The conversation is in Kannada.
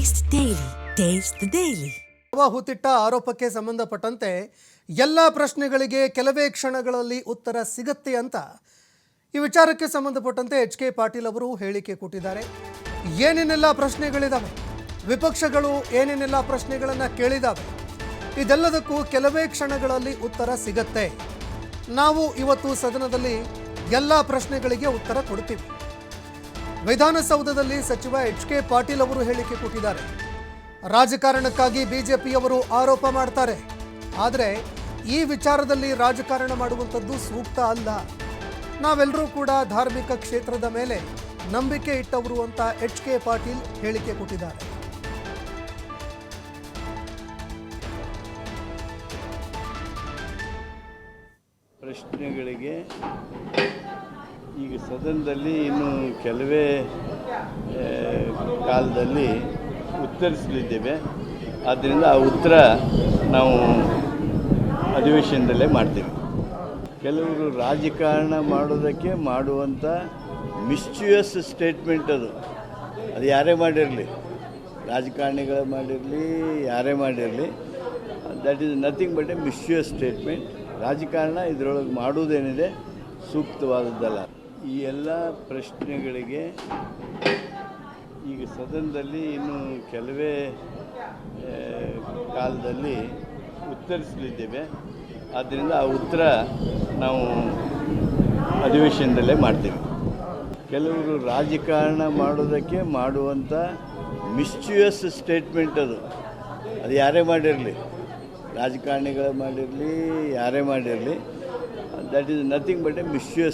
Taste the Daily. Taste the Daily. ಹುತ್ತಿಟ್ಟ ಆರೋಪಕ್ಕೆ ಸಂಬಂಧಪಟ್ಟಂತೆ ಎಲ್ಲ ಪ್ರಶ್ನೆಗಳಿಗೆ ಕೆಲವೇ ಕ್ಷಣಗಳಲ್ಲಿ ಉತ್ತರ ಸಿಗುತ್ತೆ ಅಂತ ಈ ವಿಚಾರಕ್ಕೆ ಸಂಬಂಧಪಟ್ಟಂತೆ ಎಚ್.ಕೆ. ಪಾಟೀಲ್ ಅವರು ಹೇಳಿಕೆ ಕೊಟ್ಟಿದ್ದಾರೆ. ಏನೇನೆಲ್ಲ ಪ್ರಶ್ನೆಗಳಿದಾವೆ, ವಿಪಕ್ಷಗಳು ಏನೇನೆಲ್ಲ ಪ್ರಶ್ನೆಗಳನ್ನು ಕೇಳಿದಾವೆ, ಇದೆಲ್ಲದಕ್ಕೂ ಕೆಲವೇ ಕ್ಷಣಗಳಲ್ಲಿ ಉತ್ತರ ಸಿಗತ್ತೆ. ನಾವು ಇವತ್ತು ಸದನದಲ್ಲಿ ಎಲ್ಲ ಪ್ರಶ್ನೆಗಳಿಗೆ ಉತ್ತರ ಕೊಡ್ತೀವಿ. ವಿಧಾನಸೌಧದಲ್ಲಿ ಸಚಿವ ಎಚ್.ಕೆ. ಪಾಟೀಲ್ ಅವರು ಹೇಳಿಕೆ ಕೊಟ್ಟಿದ್ದಾರೆ. ರಾಜಕಾರಣಕ್ಕಾಗಿ ಬಿಜೆಪಿಯವರು ಆರೋಪ ಮಾಡ್ತಾರೆ, ಆದರೆ ಈ ವಿಚಾರದಲ್ಲಿ ರಾಜಕಾರಣ ಮಾಡುವಂಥದ್ದು ಸೂಕ್ತ ಅಲ್ಲ. ನಾವೆಲ್ಲರೂ ಕೂಡ ಧಾರ್ಮಿಕ ಕ್ಷೇತ್ರದ ಮೇಲೆ ನಂಬಿಕೆ ಇಟ್ಟವರು ಅಂತ ಎಚ್.ಕೆ. ಪಾಟೀಲ್ ಹೇಳಿಕೆ ಕೊಟ್ಟಿದ್ದಾರೆ. ಪ್ರಶ್ನೆಗಳಿಗೆ ಈಗ ಸದನದಲ್ಲಿ ಇನ್ನು ಕೆಲವೇ ಕಾಲದಲ್ಲಿ ಉತ್ತರಿಸಲಿದ್ದೇವೆ. ಆದ್ದರಿಂದ ಆ ಉತ್ತರ ನಾವು ಅಧಿವೇಶನದಲ್ಲೇ ಮಾಡ್ತೀವಿ. ಕೆಲವರು ರಾಜಕಾರಣ ಮಾಡೋದಕ್ಕೆ ಮಾಡುವಂಥ ಮಿಸ್ಚ್ಯೂಯಸ್ ಸ್ಟೇಟ್ಮೆಂಟ್ ಅದು ಯಾರೇ ಮಾಡಿರಲಿ, ರಾಜಕಾರಣಿಗಳು ಮಾಡಿರಲಿ, ಯಾರೇ ಮಾಡಿರಲಿ, that is nothing but a mischievous statement. ರಾಜಕಾರಣ ಇದರೊಳಗೆ ಮಾಡುವುದೇನಿದೆ ಸೂಕ್ತವಾದದ್ದಲ್ಲ. ಈ ಎಲ್ಲ ಪ್ರಶ್ನೆಗಳಿಗೆ ಈಗ ಸದನದಲ್ಲಿ ಇನ್ನು ಕೆಲವೇ ಕಾಲದಲ್ಲಿ ಉತ್ತರಿಸಲಿದ್ದೇವೆ. ಆದ್ದರಿಂದ ಆ ಉತ್ತರ ನಾವು ಅಧಿವೇಶನದಲ್ಲೇ ಮಾಡ್ತೀವಿ. ಕೆಲವರು ರಾಜಕಾರಣ ಮಾಡೋದಕ್ಕೆ ಮಾಡುವಂಥ ಮಿಸ್ಚ್ಯೂಯಸ್ ಸ್ಟೇಟ್ಮೆಂಟ್ ಅದು ಯಾರೇ ಮಾಡಿರಲಿ, ರಾಜಕಾರಣಿಗಳು ಮಾಡಿರಲಿ, ಯಾರೇ ಮಾಡಿರಲಿ, that is nothing but a ಮಿಸ್ಚ್ಯೂಯಸ್